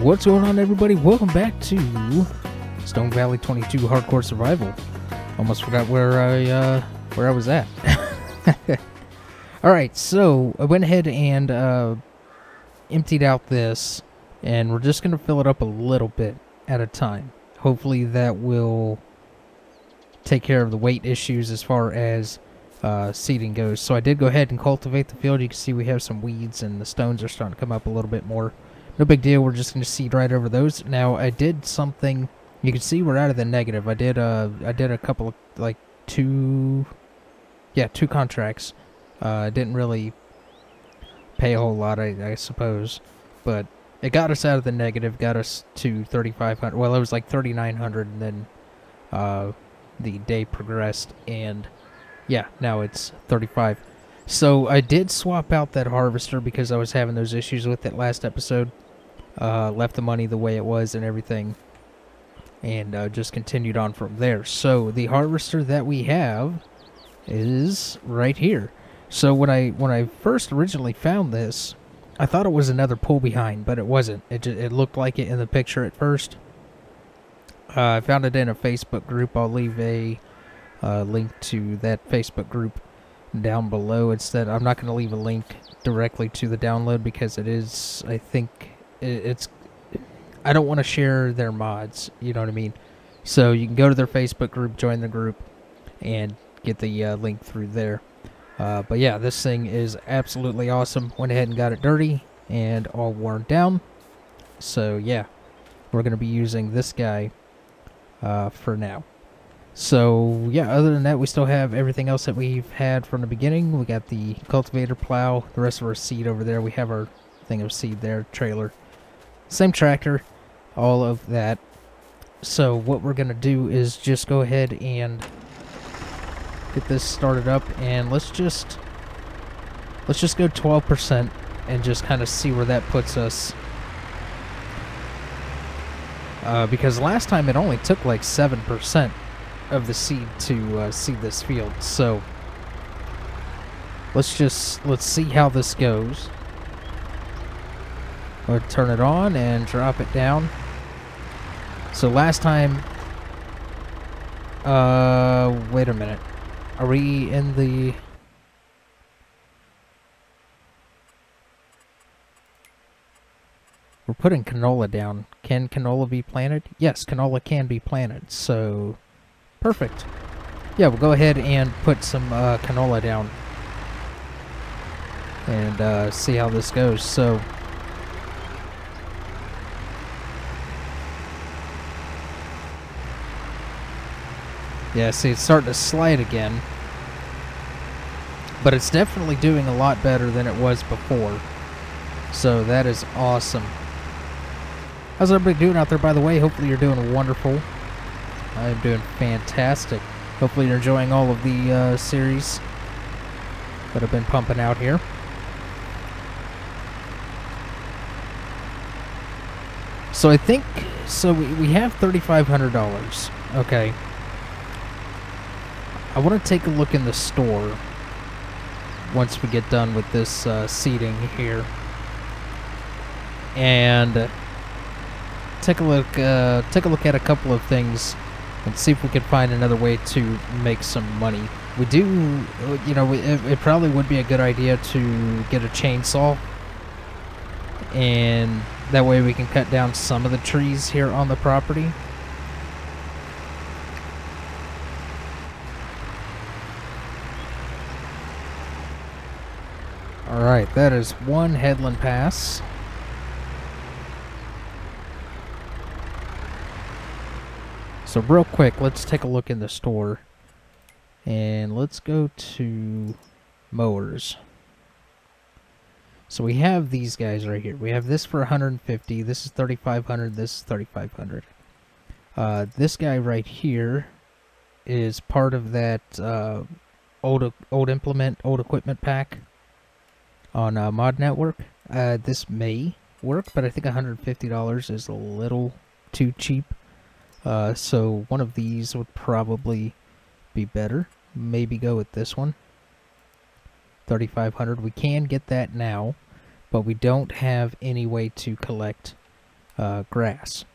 What's going on, everybody? Welcome back to Stone Valley 22 Hardcore Survival. Almost forgot where I was at. Alright, so I went ahead and emptied out this, and we're just going to fill it up a little bit at a time. Hopefully that will take care of the weight issues as far as seeding goes. So I did go ahead and cultivate the field. You can see we have some weeds and the stones are starting to come up a little bit more. No big deal, we're just going to seed right over those. Now, I did something, you can see we're out of the negative. I did a couple of, like, two contracts. I didn't really pay a whole lot, I suppose. But it got us out of the negative, got us to 3,500. Well, it was like 3,900, and then the day progressed, and yeah, now it's 35. So I did swap out that harvester because I was having those issues with it last episode. Left the money the way it was and everything, and just continued on from there. So the harvester that we have is right here. So when I first originally found this, I thought it was another pull behind, but it wasn't. It looked like it in the picture at first. I found it in a Facebook group. I'll leave a link to that Facebook group down below. Instead, I'm not going to leave a link directly to the download because it is, I think, I don't want to share their mods, you know what I mean? So you can go to their Facebook group, join the group, and get the link through there. But yeah, this thing is absolutely awesome. Went ahead and got it dirty and all worn down. So yeah, we're going to be using this guy for now. So yeah, other than that, we still have everything else that we've had from the beginning. We got the cultivator plow, the rest of our seed over there. We have our thing of seed there, trailer. Same tractor, all of that. So what we're going to do is just go ahead and get this started up, and let's just go 12% and just kind of see where that puts us. Because last time it only took like 7% of the seed to seed this field. So let's see how this goes. Or turn it on and drop it down. So last time, wait a minute. Are we in the... We're putting canola down. Can canola be planted? Yes, canola can be planted. So, perfect. Yeah, we'll go ahead and put some canola down. And see how this goes. So... yeah, see, it's starting to slide again. But it's definitely doing a lot better than it was before. So that is awesome. How's everybody doing out there, by the way? Hopefully you're doing wonderful. I'm doing fantastic. Hopefully you're enjoying all of the series that have been pumping out here. So I think... so we have $3,500. Okay. I want to take a look in the store once we get done with this seating here, and take a look at a couple of things and see if we can find another way to make some money. We do, you know, it probably would be a good idea to get a chainsaw, and that way we can cut down some of the trees here on the property. Alright, that is one headland pass. So real quick, let's take a look in the store. And let's go to mowers. So we have these guys right here. We have this for 150, this is 3,500, this is 3,500. This guy right here is part of that old equipment pack on Mod Network. This may work, but I think $150 is a little too cheap. So one of these would probably be better. Maybe go with this one. 3,500. We can get that now, but we don't have any way to collect grass.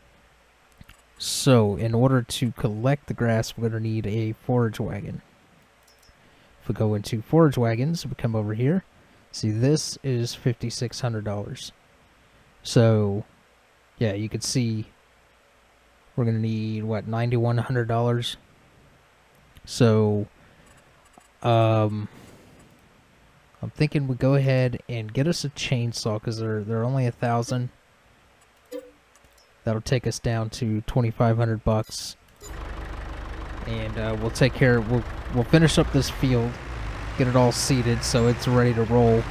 So in order to collect the grass, we're going to need a forage wagon. If we go into forage wagons, we come over here. See, this is $5,600. So, yeah, you can see we're going to need, what, $9,100? So, I'm thinking we go ahead and get us a chainsaw, because they're only $1,000. That'll take us down to $2,500, and we'll take care. We'll finish up this field, get it all seeded so it's ready to roll.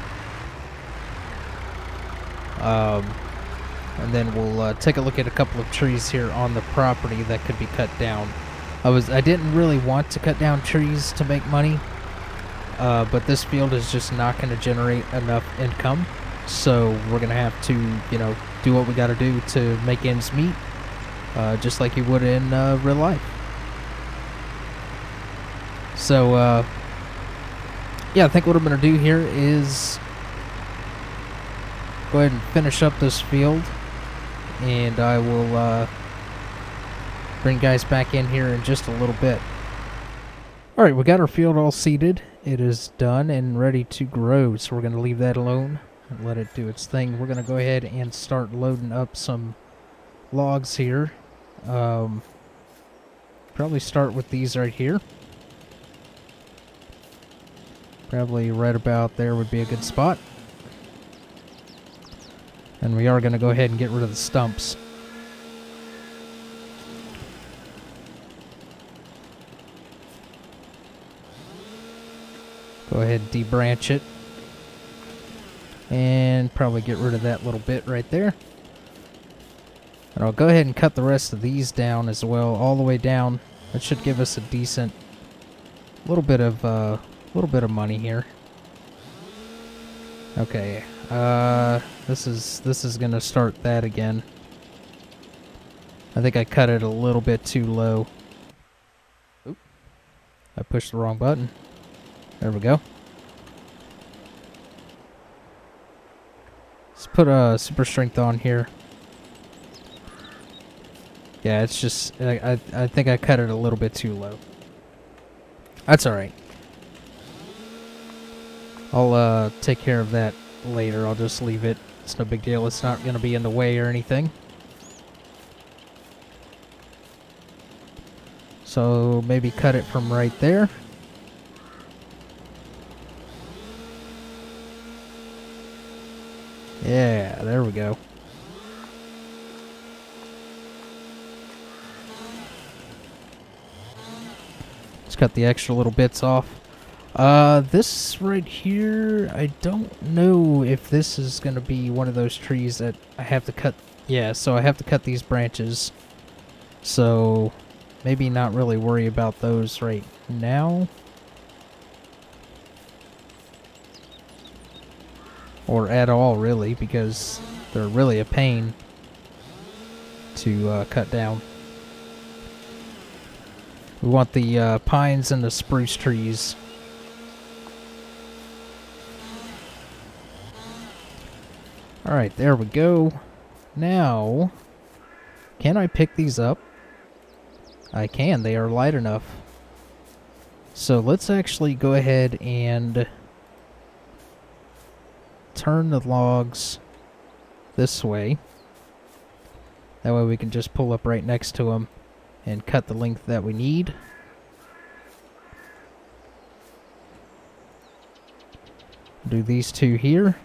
And then we'll take a look at a couple of trees here on the property that could be cut down. I didn't really want to cut down trees to make money, but this field is just not going to generate enough income. So we're going to have to, do what we got to do to make ends meet, just like you would in real life. So, yeah, I think what I'm going to do here is go ahead and finish up this field, and I will bring guys back in here in just a little bit. Alright, we got our field all seeded. It is done and ready to grow, so we're going to leave that alone and let it do its thing. We're going to go ahead and start loading up some logs here. Probably start with these right here. Probably right about there would be a good spot. And we are going to go ahead and get rid of the stumps. Go ahead and debranch it. And probably get rid of that little bit right there. And I'll go ahead and cut the rest of these down as well, all the way down. That should give us a decent little bit of money here. Okay, this is gonna start that again. I think I cut it a little bit too low. Oop. I pushed the wrong button. There we go. Let's put super strength on here. Yeah, it's just I think I cut it a little bit too low. That's alright. I'll take care of that later. I'll just leave it. It's no big deal. It's not going to be in the way or anything. So maybe cut it from right there. Yeah, there we go. Let's cut the extra little bits off. This right here, I don't know if this is going to be one of those trees that I have to cut. Yeah, so I have to cut these branches. So, maybe not really worry about those right now. Or at all, really, because they're really a pain to cut down. We want the pines and the spruce trees. Alright, there we go. Now, can I pick these up? I can. They are light enough. So let's actually go ahead and turn the logs this way. That way we can just pull up right next to them and cut the length that we need. Do these two here.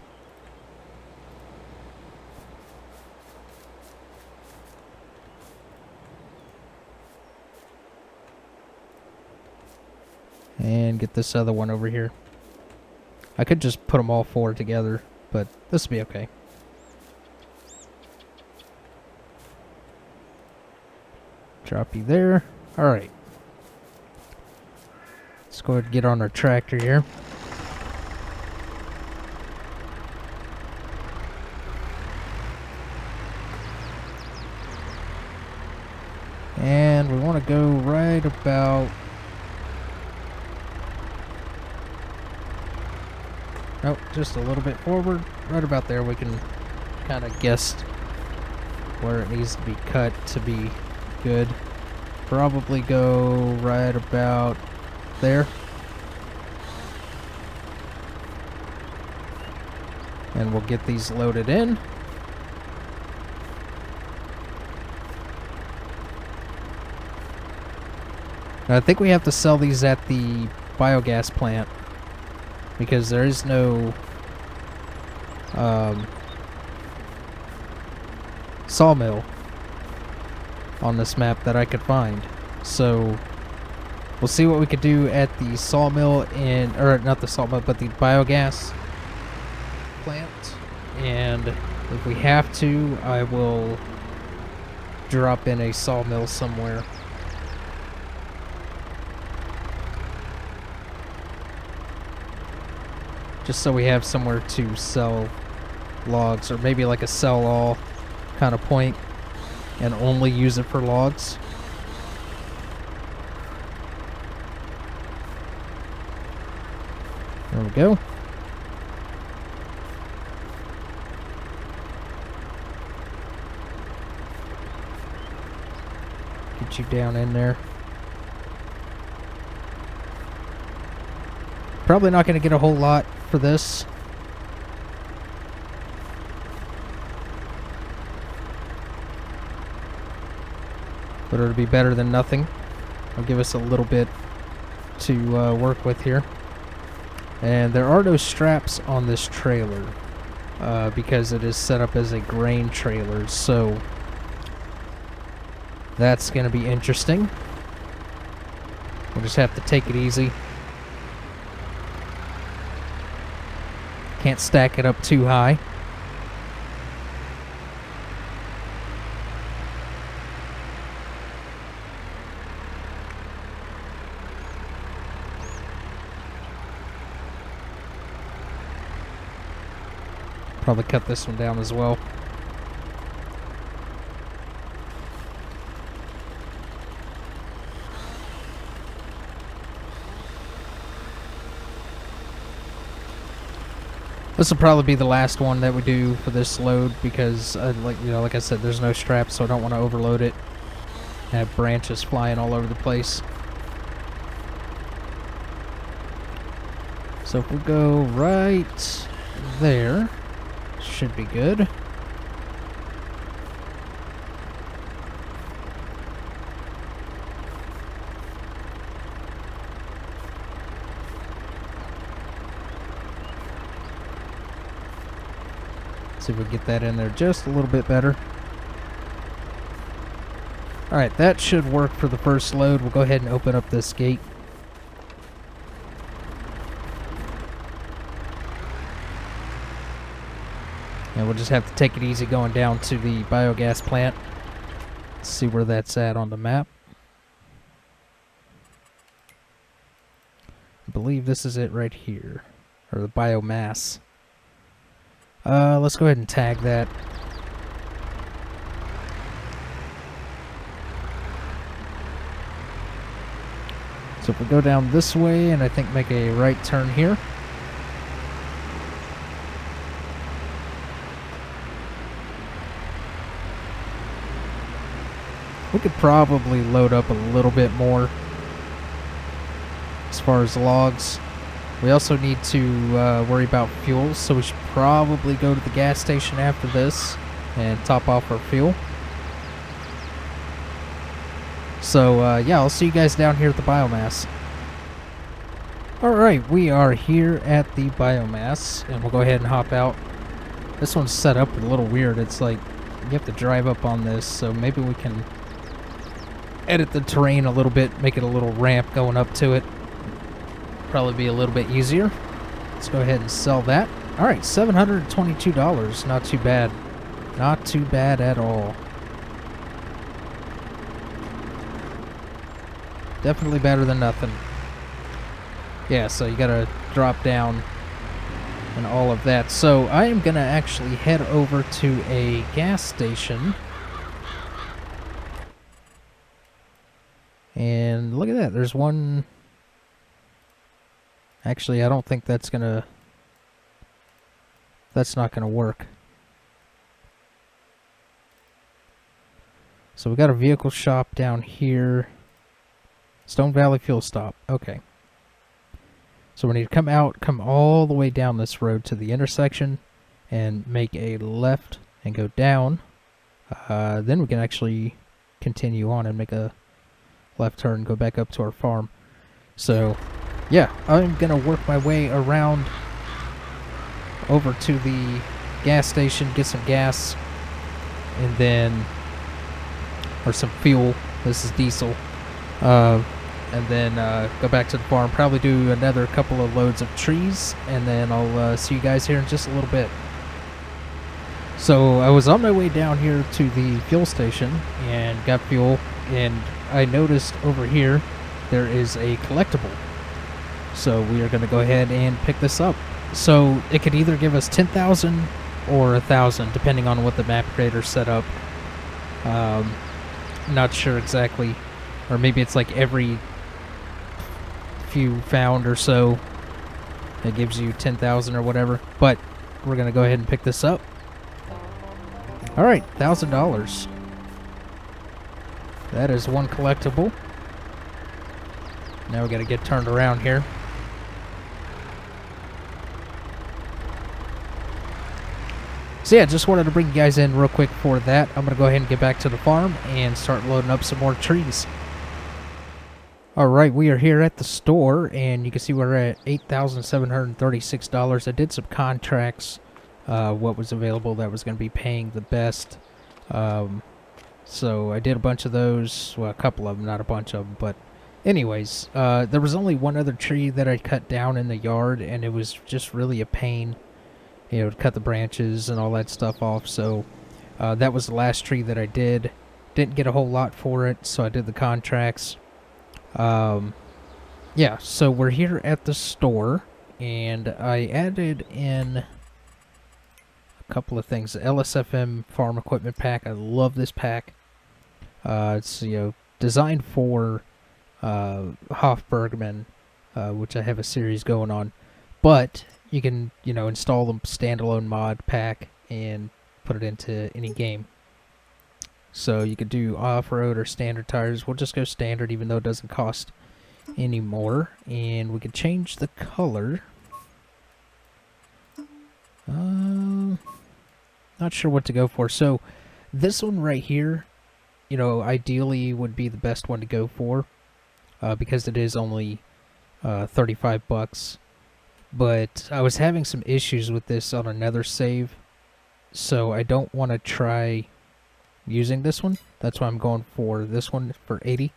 And get this other one over here. I could just put them all four together, but this will be okay. Drop you there. Alright. Let's go ahead and get on our tractor here. And we want to go right about... Nope, just a little bit forward. Right about there we can kind of guess where it needs to be cut to be good. Probably go right about there. And we'll get these loaded in. Now, I think we have to sell these at the biogas plant because there is no sawmill on this map that I could find. So we'll see what we could do at the sawmill or not the sawmill, but the biogas plant. And if we have to, I will drop in a sawmill somewhere. Just so we have somewhere to sell logs, or maybe like a sell-all kind of point, and only use it for logs. There we go. Get you down in there. Probably not going to get a whole lot for this. But it'll be better than nothing. It'll give us a little bit to work with here. And there are no straps on this trailer because it is set up as a grain trailer, so that's going to be interesting. We'll just have to take it easy. Can't stack it up too high. Probably cut this one down as well. This will probably be the last one that we do for this load because, like I said, there's no straps, so I don't want to overload it. Have branches flying all over the place. So if we go right there, should be good. See if we get that in there just a little bit better. Alright, that should work for the first load. We'll go ahead and open up this gate. And we'll just have to take it easy going down to the biogas plant. Let's see where that's at on the map. I believe this is it right here. Or the biomass. Let's go ahead and tag that. So if we go down this way and I think make a right turn here. We could probably load up a little bit more as far as logs. We also need to worry about fuel, so we should probably go to the gas station after this and top off our fuel. So, yeah, I'll see you guys down here at the biomass. Alright, we are here at the biomass, and we'll go ahead and hop out. This one's set up a little weird. It's like you have to drive up on this, so maybe we can edit the terrain a little bit, make it a little ramp going up to it. Probably be a little bit easier. Let's go ahead and sell that. Alright, $722. Not too bad. Not too bad at all. Definitely better than nothing. Yeah, so you gotta drop down and all of that. So I am gonna actually head over to a gas station. And look at that, there's one. Actually, I don't think that's not gonna work. So we got a vehicle shop down here. Stone Valley Fuel Stop. Okay. So we need to come out, come all the way down this road to the intersection and make a left and go down. Then we can actually continue on and make a left turn and go back up to our farm. So, yeah, I'm going to work my way around over to the gas station, get some gas, and then, or some fuel. This is diesel. And then go back to the farm, probably do another couple of loads of trees, and then I'll see you guys here in just a little bit. So I was on my way down here to the fuel station and got fuel, and I noticed over here there is a collectible. So we are going to go ahead and pick this up. So it could either give us 10,000 or 1,000, depending on what the map creator set up. Not sure exactly, or maybe it's like every few found or so it gives you 10,000 or whatever, but we're gonna go ahead and pick this up. All right, $1,000. That is one collectible. Now we gotta get turned around here. So yeah, just wanted to bring you guys in real quick for that. I'm gonna go ahead and get back to the farm and start loading up some more trees. Alright, we are here at the store, and you can see we're at $8,736. I did some contracts, what was available that was going to be paying the best. So I did a bunch of those, well, a couple of them, not a bunch of them, but anyways, there was only one other tree that I cut down in the yard, and it was just really a pain, you know, to cut the branches and all that stuff off. So that was the last tree that I did. Didn't get a whole lot for it, so I did the contracts. Yeah, so we're here at the store, and I added in a couple of things. The LSFM Farm Equipment Pack. I love this pack. It's, you know, designed for Hofbergman, which I have a series going on. But you can, you know, install the standalone mod pack and put it into any game. So you could do off-road or standard tires. We'll just go standard, even though it doesn't cost any more. And we can change the color. Not sure what to go for. So this one right here, you know, ideally would be the best one to go for, because it is only 35 bucks. But I was having some issues with this on another save, so I don't want to try using this one. That's why I'm going for this one for 80.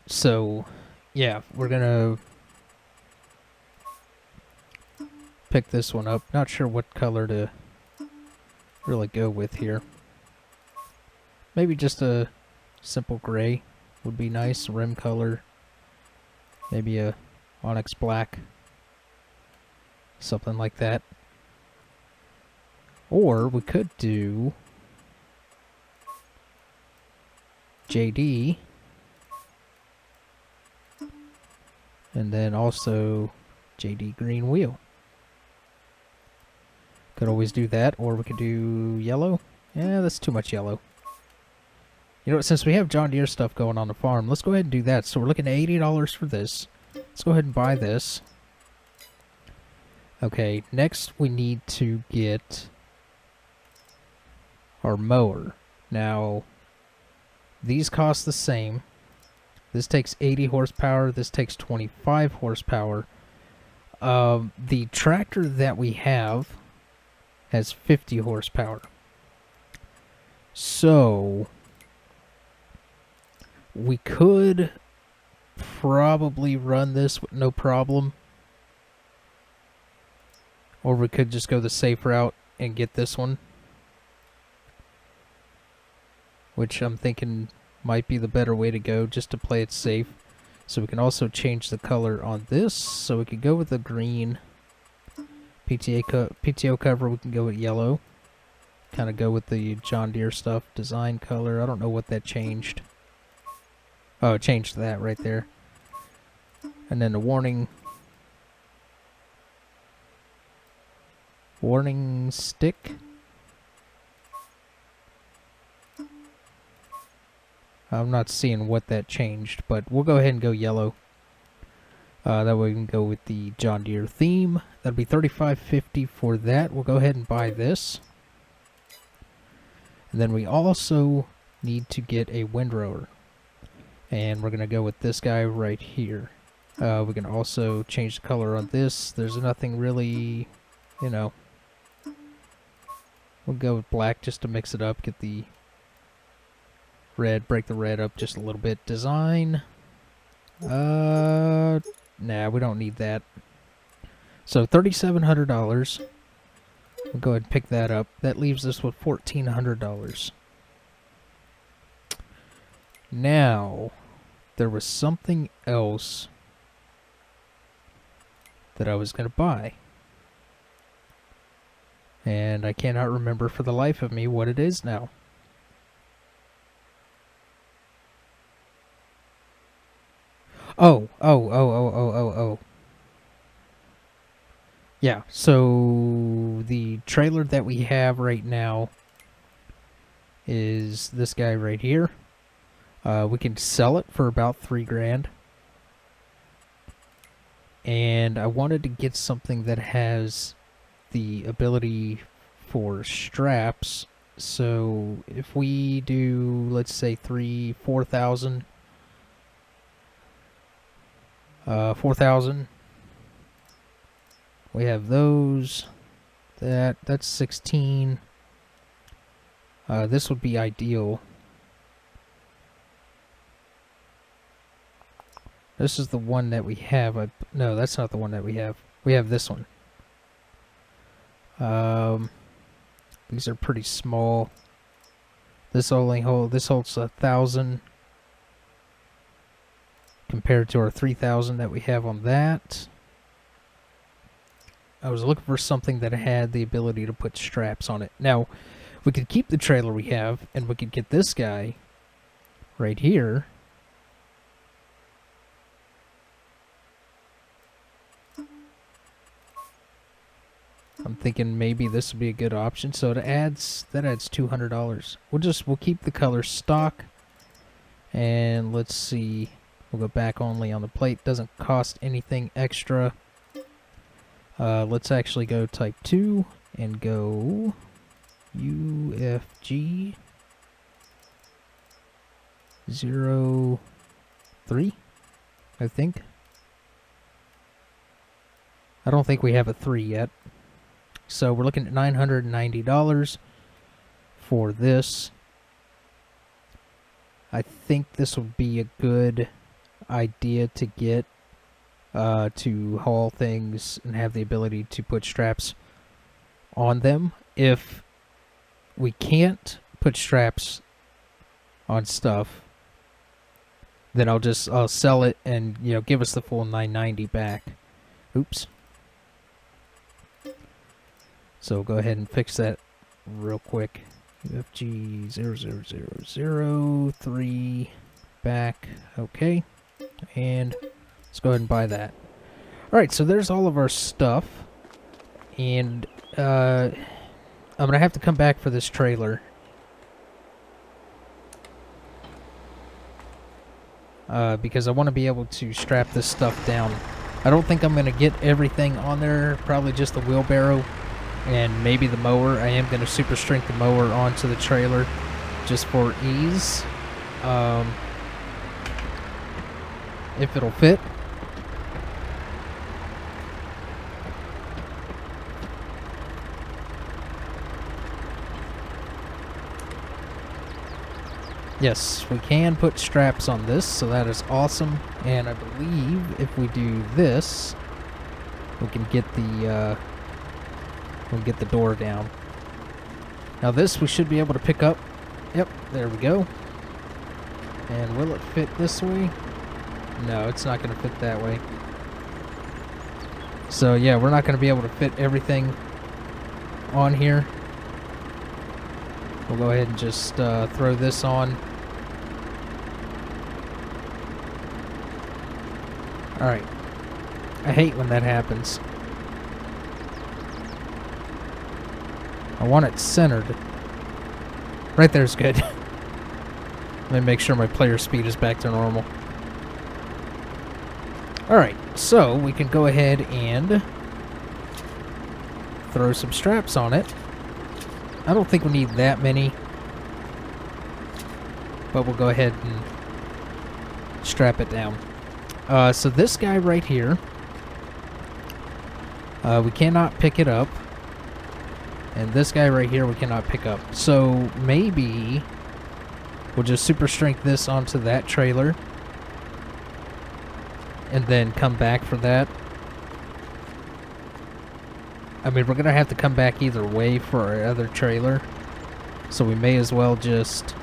So yeah, we're gonna pick this one up. Not sure what color to really go with here. Maybe just a simple gray would be nice. Rim color, maybe a onyx black, something like that. Or we could do JD, and then also JD green wheel. Could always do that, or we could do yellow. Yeah, that's too much yellow. You know what, since we have John Deere stuff going on the farm, let's go ahead and do that. So we're looking at $80 for this. Let's go ahead and buy this. Okay, next we need to get our mower. Now, these cost the same. This takes 80 horsepower. This takes 25 horsepower. The tractor that we have has 50 horsepower. So we could probably run this with no problem. Or we could just go the safe route and get this one, which I'm thinking might be the better way to go, just to play it safe. So we can also change the color on this. So we could go with the green. PTO cover, we can go with yellow. Kind of go with the John Deere stuff. Design color, I don't know what that changed. Oh, it changed that right there. And then the warning stick. I'm not seeing what that changed, but we'll go ahead and go yellow. That way we can go with the John Deere theme. That'll be $35.50 for that. We'll go ahead and buy this. And then we also need to get a windrower. And we're going to go with this guy right here. We can also change the color on this. There's nothing really, you know. We'll go with black just to mix it up. Get the red, break the red up just a little bit. Design. Nah, we don't need that. So $3,700. We'll go ahead and pick that up. That leaves us with $1,400. Now, there was something else that I was going to buy. And I cannot remember for the life of me what it is now. Oh. Yeah, so the trailer that we have right now is this guy right here. We can sell it for about $3 grand. And I wanted to get something that has the ability for straps. So if we do, let's say 4,000. 4,000. We have those. That's 16. This would be ideal. This is the one that we have. No, that's not the one that we have. We have this one. These are pretty small. This holds 1,000 compared to our 3,000 that we have on that. I was looking for something that had the ability to put straps on it. Now, we could keep the trailer we have, and we could get this guy right here. I'm thinking maybe this would be a good option. So that adds $200. We'll keep the color stock, and let's see. We'll go back only on the plate. Doesn't cost anything extra. Let's actually go type 2 and go UFG 03, I think. I don't think we have a 3 yet. So we're looking at $990 for this. I think this would be a good idea to get to haul things and have the ability to put straps on them. If we can't put straps on stuff, then I'll sell it and, you know, give us the full $990 back. Oops. So go ahead and fix that real quick. UFG 00003 back. Okay. And let's go ahead and buy that. Alright, so there's all of our stuff. And I'm going to have to come back for this trailer. Because I want to be able to strap this stuff down. I don't think I'm going to get everything on there. Probably just the wheelbarrow and maybe the mower. I am going to super strength the mower onto the trailer just for ease. If it'll fit. Yes, we can put straps on this, so that is awesome. And I believe if we do this, we can get the door down. Now this we should be able to pick up. Yep, there we go. And will it fit this way? No, it's not going to fit that way. So yeah, we're not going to be able to fit everything on here. We'll go ahead and just throw this on. Alright. I hate when that happens. I want it centered. Right there's good. Let me make sure my player speed is back to normal. Alright, so we can go ahead and throw some straps on it. I don't think we need that many, but we'll go ahead and strap it down. So this guy right here, we cannot pick it up. And this guy right here we cannot pick up. So maybe we'll just super strength this onto that trailer and then come back for that. I mean, we're going to have to come back either way for our other trailer. So we may as well just...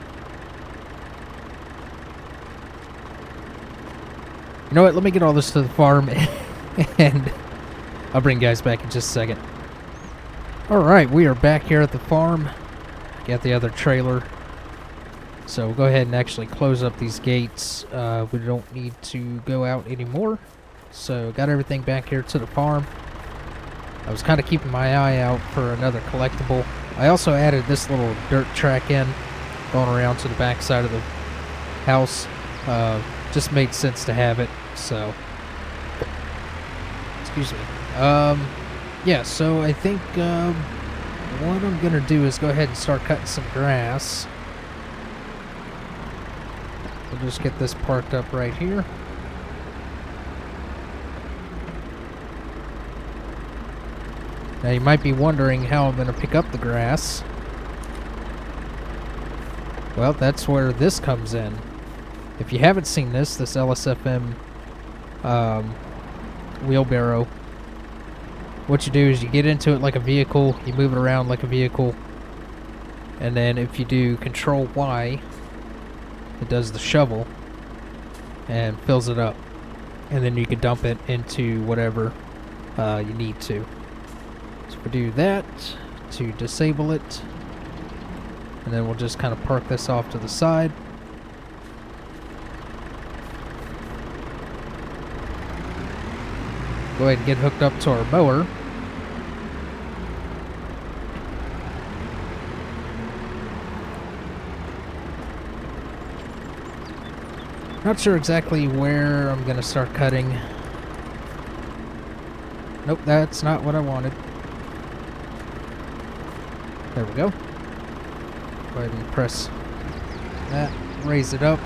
You know what? Let me get all this to the farm and I'll bring you guys back in just a second. Alright, we are back here at the farm. Got the other trailer. So we'll go ahead and actually close up these gates. We don't need to go out anymore. So got everything back here to the farm. I was kind of keeping my eye out for another collectible. I also added this little dirt track in, going around to the back side of the house. Just made sense to have it, so... Excuse me. Yeah, so I think what I'm going to do is go ahead and start cutting some grass. We'll just get this parked up right here. Now you might be wondering how I'm going to pick up the grass. Well, that's where this comes in. If you haven't seen this LSFM wheelbarrow, what you do is you get into it like a vehicle, you move it around like a vehicle, and then if you do Control Y, it does the shovel and fills it up, and then you can dump it into whatever you need to. So we do that to disable it, and then we'll just kind of park this off to the side. Go ahead and get hooked up to our mower. Not sure exactly where I'm going to start cutting. Nope, that's not what I wanted. There we go. Go ahead and press that, raise it up.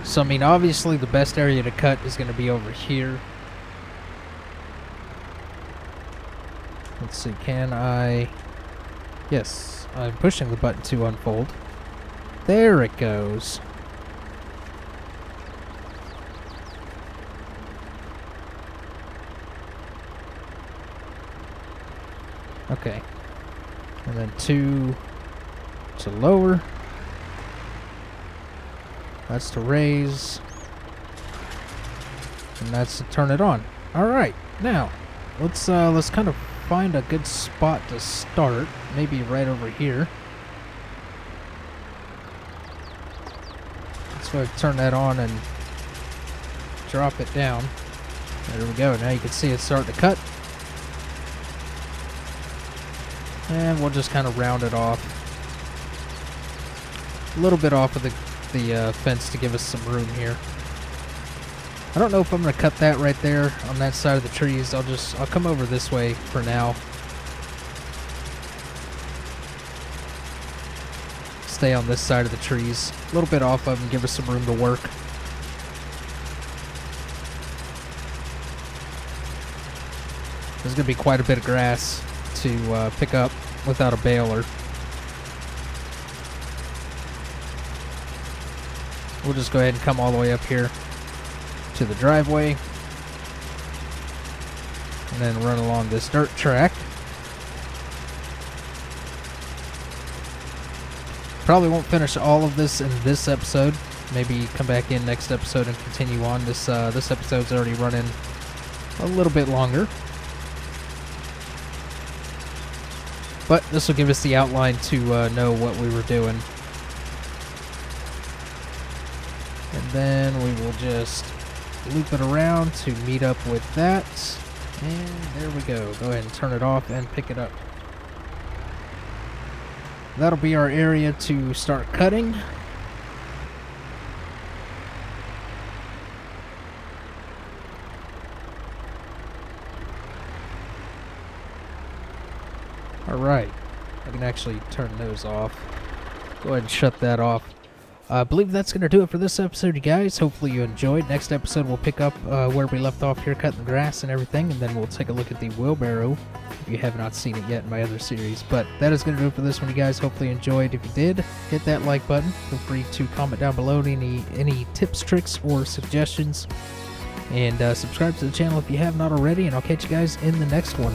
So, I mean, obviously the best area to cut is going to be over here. Let's see, can I... Yes, I'm pushing the button to unfold. There it goes. Okay. And then 2 to lower. That's to raise. And that's to turn it on. Alright, now let's kind of find a good spot to start. Maybe right over here. Let's go ahead and turn that on and drop it down. There we go. Now you can see it starting to cut. And we'll just kind of round it off. A little bit off of the fence to give us some room here. I don't know if I'm going to cut that right there on that side of the trees. I'll come over this way for now. Stay on this side of the trees. A little bit off of them, give us some room to work. There's going to be quite a bit of grass to pick up without a baler. We'll just go ahead and come all the way up here to the driveway and then run along this dirt track. Probably won't finish all of this in this episode. Maybe come back in next episode and continue on. This episode's already running a little bit longer. But this will give us the outline to know what we were doing. And then we will just loop it around to meet up with that. And there we go. Go ahead and turn it off and pick it up. that'll be our area to start cutting. Alright, I can actually turn those off. Go ahead and shut that off. I believe that's going to do it for this episode, you guys. Hopefully you enjoyed. Next episode, we'll pick up where we left off here, cutting the grass and everything, and then we'll take a look at the wheelbarrow, if you have not seen it yet in my other series. But that is going to do it for this one, you guys. Hopefully you enjoyed. If you did, hit that like button. Feel free to comment down below any tips, tricks, or suggestions. And subscribe to the channel if you have not already, and I'll catch you guys in the next one.